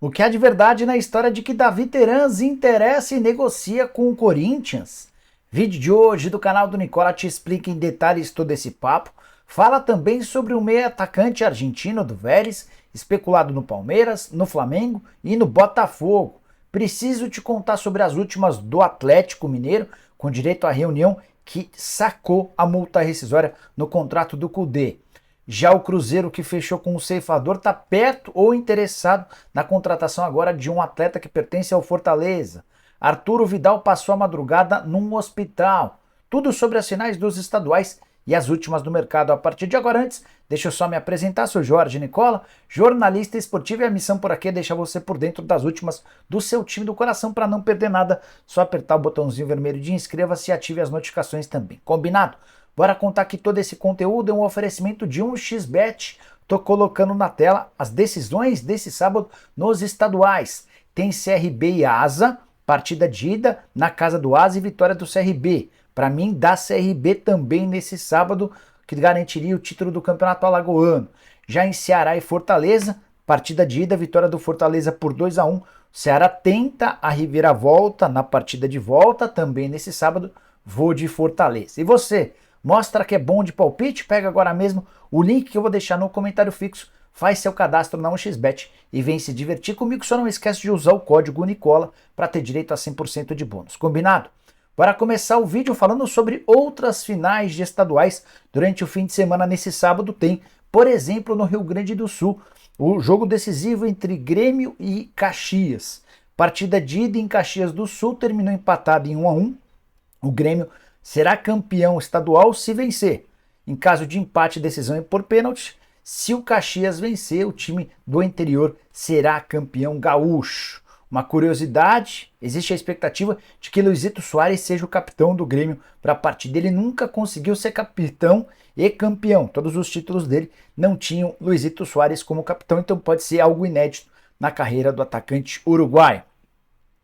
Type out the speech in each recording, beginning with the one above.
O que há de verdade na história de que Davi Terans interessa e negocia com o Corinthians? Vídeo de hoje do canal do Nicola te explica em detalhes todo esse papo. Fala também sobre o meio atacante argentino do Vélez, especulado no Palmeiras, no Flamengo e no Botafogo. Preciso te contar sobre as últimas do Atlético Mineiro, com direito à reunião que sacou a multa rescisória no contrato do Kudê. Já o Cruzeiro, que fechou com o ceifador, está perto ou interessado na contratação agora de um atleta que pertence ao Fortaleza. Arturo Vidal passou a madrugada num hospital. Tudo sobre as finais dos estaduais e as últimas do mercado a partir de agora. Antes, deixa eu só me apresentar, sou Jorge Nicola, jornalista esportivo, e a missão por aqui é deixar você por dentro das últimas do seu time do coração. Para não perder nada, só apertar o botãozinho vermelho de inscreva-se e ative as notificações também. Combinado? Bora contar que todo esse conteúdo é um oferecimento de 1xBet. Tô colocando na tela as decisões desse sábado nos estaduais. Tem CRB e Asa, partida de ida na casa do Asa e vitória do CRB. Para mim, dá CRB também nesse sábado, que garantiria o título do Campeonato Alagoano. Já em Ceará e Fortaleza, partida de ida, vitória do Fortaleza por 2-1. O Ceará tenta a reviravolta na partida de volta, também nesse sábado, vou de Fortaleza. E você? Mostra que é bom de palpite? Pega agora mesmo o link que eu vou deixar no comentário fixo, faz seu cadastro na 1xBet e vem se divertir comigo. Só não esquece de usar o código Nicola para ter direito a 100% de bônus. Combinado? Bora começar o vídeo falando sobre outras finais de estaduais durante o fim de semana. Nesse sábado tem, por exemplo, no Rio Grande do Sul, o jogo decisivo entre Grêmio e Caxias. Partida de ida em Caxias do Sul terminou empatado em 1-1. O Grêmio será campeão estadual se vencer. Em caso de empate, decisão é por pênalti. Se o Caxias vencer, o time do interior será campeão gaúcho. Uma curiosidade, existe a expectativa de que Luizito Soares seja o capitão do Grêmio para a partida. Ele nunca conseguiu ser capitão e campeão. Todos os títulos dele não tinham Luizito Soares como capitão, então pode ser algo inédito na carreira do atacante uruguaio.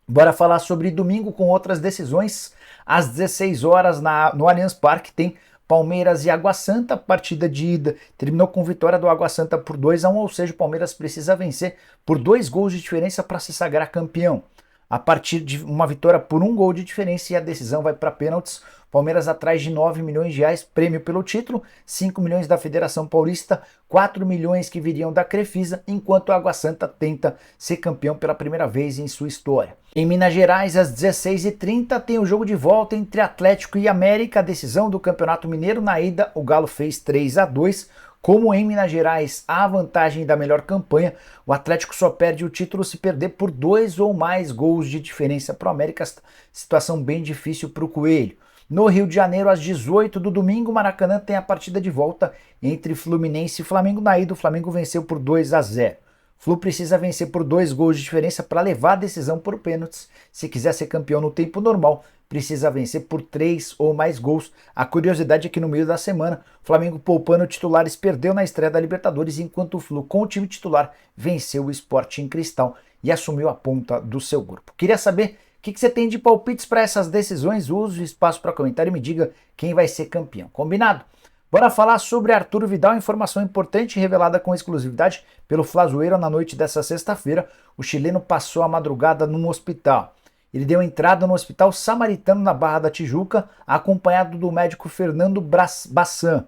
Bora falar sobre domingo com outras decisões. Às 16 horas no Allianz Parque tem Palmeiras e Água Santa. Partida de ida terminou com vitória do Água Santa por 2-1, ou seja, o Palmeiras precisa vencer por 2 gols de diferença para se sagrar campeão. A partir de uma vitória por 1 gol de diferença, e a decisão vai para pênaltis. Palmeiras atrás de 9 milhões de reais, prêmio pelo título, 5 milhões da Federação Paulista, 4 milhões que viriam da Crefisa, enquanto a Água Santa tenta ser campeão pela primeira vez em sua história. Em Minas Gerais, às 16h30, tem o jogo de volta entre Atlético e América, a decisão do Campeonato Mineiro. Na ida, o Galo fez 3-2. Como em Minas Gerais há a vantagem da melhor campanha, o Atlético só perde o título se perder por 2 ou mais gols de diferença para o América. Situação bem difícil para o Coelho. No Rio de Janeiro, às 18 do domingo, Maracanã tem a partida de volta entre Fluminense e Flamengo. Na ida, o Flamengo venceu por 2-0. Flu precisa vencer por 2 gols de diferença para levar a decisão por pênaltis. Se quiser ser campeão no tempo normal, precisa vencer por 3 ou mais gols. A curiosidade é que no meio da semana, o Flamengo, poupando titulares, perdeu na estreia da Libertadores, enquanto o Flu, com o time titular, venceu o Sporting Cristal e assumiu a ponta do seu grupo. Queria saber o que você tem de palpites para essas decisões. Use o espaço para comentário e me diga quem vai ser campeão. Combinado? Bora falar sobre Arturo Vidal, informação importante revelada com exclusividade pelo Flazoeiro na noite dessa sexta-feira. O chileno passou a madrugada num hospital. Ele deu entrada no Hospital Samaritano na Barra da Tijuca, acompanhado do médico Fernando Bassan.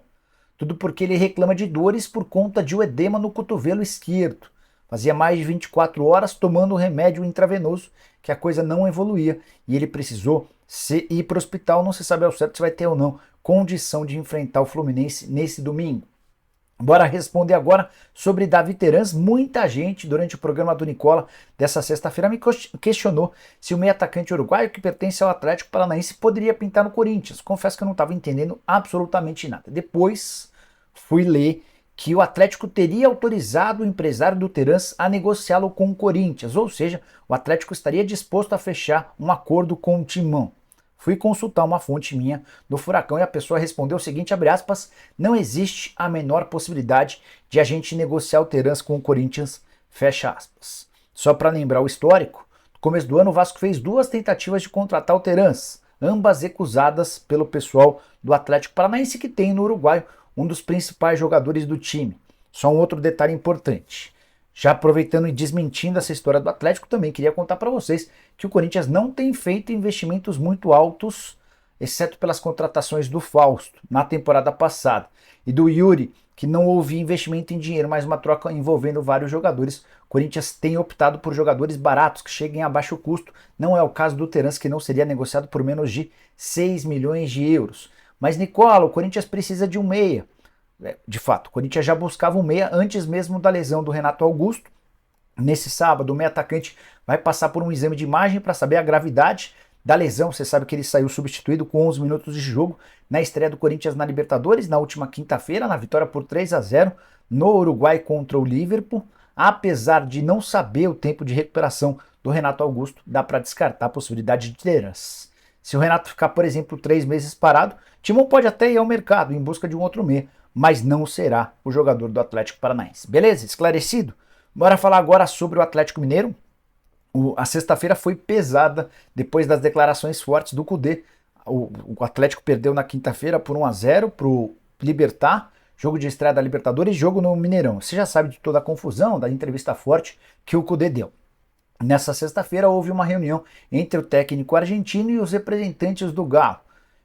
Tudo porque ele reclama de dores por conta de um edema no cotovelo esquerdo. Fazia mais de 24 horas tomando remédio intravenoso que a coisa não evoluía e ele precisou ir para o hospital. Não se sabe ao certo se vai ter ou não condição de enfrentar o Fluminense nesse domingo. Bora responder agora sobre Davi Terans. Muita gente durante o programa do Nicola dessa sexta-feira me questionou se o meio atacante uruguaio que pertence ao Atlético Paranaense poderia pintar no Corinthians. Confesso que eu não estava entendendo absolutamente nada. Depois fui ler que o Atlético teria autorizado o empresário do Terans a negociá-lo com o Corinthians, ou seja, o Atlético estaria disposto a fechar um acordo com o Timão. Fui consultar uma fonte minha do Furacão e a pessoa respondeu o seguinte, abre aspas, não existe a menor possibilidade de a gente negociar o Terans com o Corinthians, fecha aspas. Só para lembrar o histórico, no começo do ano o Vasco fez 2 tentativas de contratar o Terans, ambas recusadas pelo pessoal do Atlético Paranaense, que tem no Uruguai um dos principais jogadores do time. Só um outro detalhe importante. Já aproveitando e desmentindo essa história do Atlético, também queria contar para vocês que o Corinthians não tem feito investimentos muito altos, exceto pelas contratações do Fausto na temporada passada e do Yuri, que não houve investimento em dinheiro, mas uma troca envolvendo vários jogadores. O Corinthians tem optado por jogadores baratos que cheguem a baixo custo. Não é o caso do Terans, que não seria negociado por menos de 6 milhões de euros. Mas, Nicola, o Corinthians precisa de um meia. De fato, o Corinthians já buscava um meia antes mesmo da lesão do Renato Augusto. Nesse sábado, o meia atacante vai passar por um exame de imagem para saber a gravidade da lesão. Você sabe que ele saiu substituído com 11 minutos de jogo na estreia do Corinthians na Libertadores, na última quinta-feira, na vitória por 3-0 no Uruguai contra o Liverpool. Apesar de não saber o tempo de recuperação do Renato Augusto, dá para descartar a possibilidade de Terans. Se o Renato ficar, por exemplo, 3 meses parado, Timão pode até ir ao mercado em busca de um outro meia, mas não será o jogador do Atlético Paranaense. Beleza? Esclarecido? Bora falar agora sobre o Atlético Mineiro. A sexta-feira foi pesada depois das declarações fortes do Kudê. O Atlético perdeu na quinta-feira por 1-0 para o Libertad, jogo de estreia da Libertadores, jogo no Mineirão. Você já sabe de toda a confusão da entrevista forte que o Kudê deu. Nessa sexta-feira houve uma reunião entre o técnico argentino e os representantes do Galo.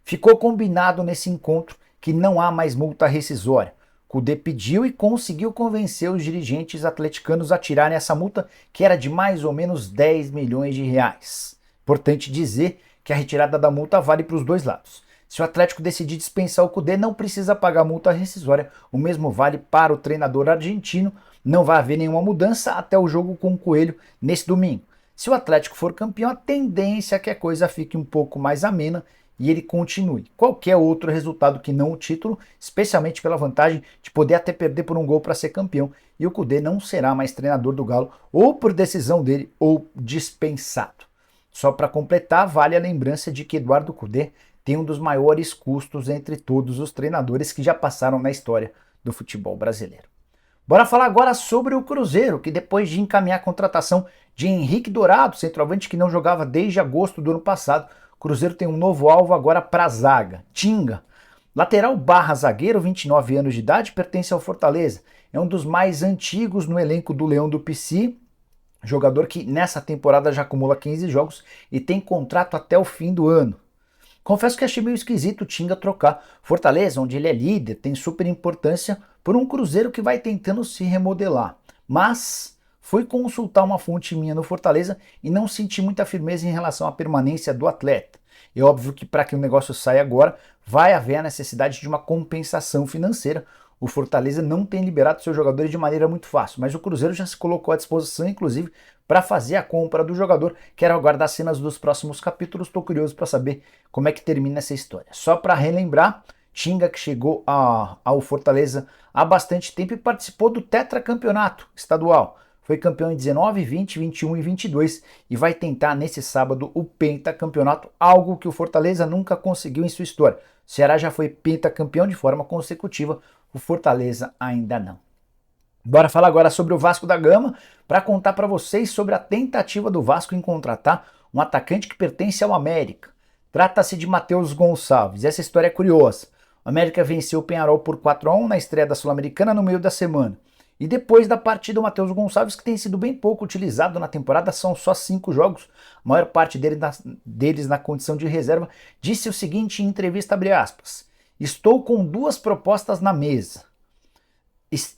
Ficou combinado nesse encontro que não há mais multa rescisória. Kudê pediu e conseguiu convencer os dirigentes atleticanos a tirarem essa multa, que era de mais ou menos 10 milhões de reais. Importante dizer que a retirada da multa vale para os dois lados. Se o Atlético decidir dispensar o Kudê, não precisa pagar multa rescisória. O mesmo vale para o treinador argentino. Não vai haver nenhuma mudança até o jogo com o Coelho nesse domingo. Se o Atlético for campeão, a tendência é que a coisa fique um pouco mais amena e ele continue. Qualquer outro resultado que não o título, especialmente pela vantagem de poder até perder por um gol para ser campeão, e o Kudê não será mais treinador do Galo, ou por decisão dele, ou dispensado. Só para completar, vale a lembrança de que Eduardo Kudê tem um dos maiores custos entre todos os treinadores que já passaram na história do futebol brasileiro. Bora falar agora sobre o Cruzeiro, que depois de encaminhar a contratação de Henrique Dourado, centroavante que não jogava desde agosto do ano passado, o Cruzeiro tem um novo alvo agora para a zaga, Tinga. Lateral barra zagueiro, 29 anos de idade, pertence ao Fortaleza. É um dos mais antigos no elenco do Leão do Pici, jogador que nessa temporada já acumula 15 jogos e tem contrato até o fim do ano. Confesso que achei meio esquisito o Tinga trocar Fortaleza, onde ele é líder, tem super importância, por um Cruzeiro que vai tentando se remodelar. Mas fui consultar uma fonte minha no Fortaleza e não senti muita firmeza em relação à permanência do atleta. É óbvio que para que o negócio saia agora, vai haver a necessidade de uma compensação financeira. O Fortaleza não tem liberado seus jogadores de maneira muito fácil, mas o Cruzeiro já se colocou à disposição, inclusive, para fazer a compra do jogador. Quero aguardar cenas dos próximos capítulos, estou curioso para saber como é que termina essa história. Só para relembrar, Tinga, que chegou ao Fortaleza há bastante tempo e participou do tetracampeonato estadual. Foi campeão em 19, 20, 21 e 22 e vai tentar nesse sábado o pentacampeonato, algo que o Fortaleza nunca conseguiu em sua história. O Ceará já foi pentacampeão de forma consecutiva, o Fortaleza ainda não. Bora falar agora sobre o Vasco da Gama para contar para vocês sobre a tentativa do Vasco em contratar um atacante que pertence ao América. Trata-se de Matheus Gonçalves. Essa história é curiosa. O América venceu o Peñarol por 4-1 na estreia da Sul-Americana no meio da semana. E depois da partida, o Matheus Gonçalves, que tem sido bem pouco utilizado na temporada, são só 5 jogos, a maior parte deles na condição de reserva, disse o seguinte em entrevista, abre aspas, estou com 2 propostas na mesa.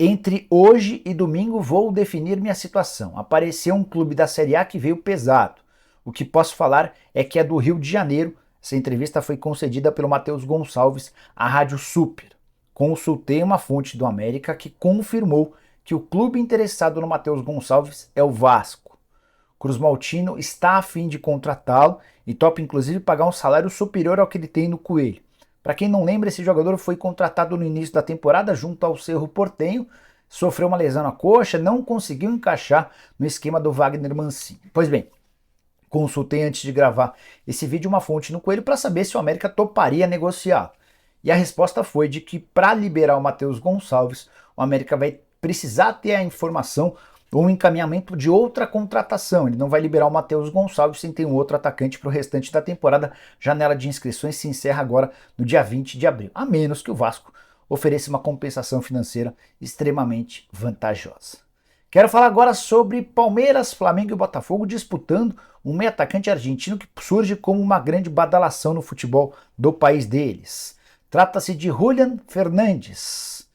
Entre hoje e domingo vou definir minha situação. Apareceu um clube da Série A que veio pesado. O que posso falar é que é do Rio de Janeiro. Essa entrevista foi concedida pelo Matheus Gonçalves à Rádio Super. Consultei uma fonte do América que confirmou que o clube interessado no Matheus Gonçalves é o Vasco. Cruz Maltino está a fim de contratá-lo e topa inclusive pagar um salário superior ao que ele tem no Coelho. Para quem não lembra, esse jogador foi contratado no início da temporada junto ao Cerro Porteño, sofreu uma lesão na coxa, não conseguiu encaixar no esquema do Wagner Mancini. Pois bem, consultei antes de gravar esse vídeo uma fonte no Coelho para saber se o América toparia negociar. E a resposta foi de que para liberar o Matheus Gonçalves, o América vai precisar ter a informação ou um encaminhamento de outra contratação. Ele não vai liberar o Matheus Gonçalves sem ter um outro atacante para o restante da temporada. Janela de inscrições se encerra agora no dia 20 de abril, a menos que o Vasco ofereça uma compensação financeira extremamente vantajosa. Quero falar agora sobre Palmeiras, Flamengo e Botafogo disputando um meio atacante argentino que surge como uma grande badalação no futebol do país deles. Trata-se de Julián Fernández.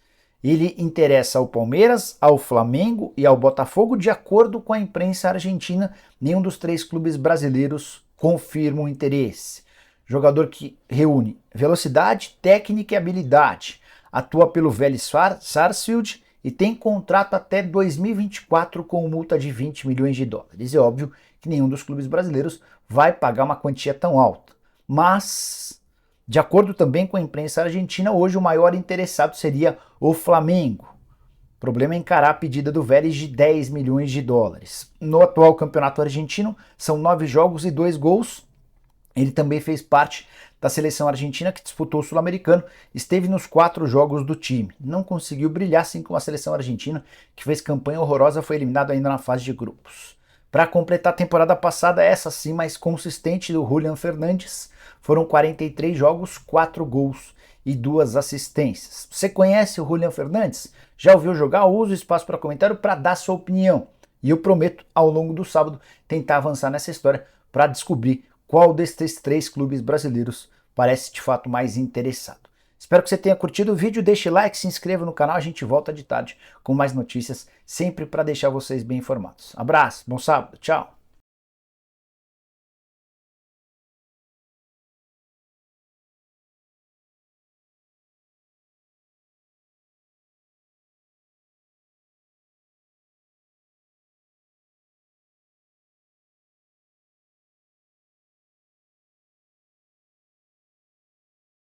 Ele interessa ao Palmeiras, ao Flamengo e ao Botafogo. De acordo com a imprensa argentina, nenhum dos três clubes brasileiros confirma o interesse. Jogador que reúne velocidade, técnica e habilidade. Atua pelo Vélez Sarsfield e tem contrato até 2024 com multa de 20 milhões de dólares. É óbvio que nenhum dos clubes brasileiros vai pagar uma quantia tão alta. Mas, de acordo também com a imprensa argentina, hoje o maior interessado seria o Flamengo. O problema é encarar a pedida do Vélez de 10 milhões de dólares. No atual campeonato argentino, são 9 jogos e 2 gols. Ele também fez parte da seleção argentina que disputou o Sul-Americano, esteve nos 4 jogos do time. Não conseguiu brilhar, assim como a seleção argentina, que fez campanha horrorosa, foi eliminado ainda na fase de grupos. Para completar a temporada passada, essa sim mais consistente do Julián Fernández, foram 43 jogos, 4 gols e 2 assistências. Você conhece o Julián Fernández? Já ouviu jogar? Usa o espaço para comentário para dar sua opinião. E eu prometo, ao longo do sábado, tentar avançar nessa história para descobrir qual destes 3 clubes brasileiros parece de fato mais interessado. Espero que você tenha curtido o vídeo, deixe like, se inscreva no canal, a gente volta de tarde com mais notícias, sempre para deixar vocês bem informados. Abraço, bom sábado, tchau!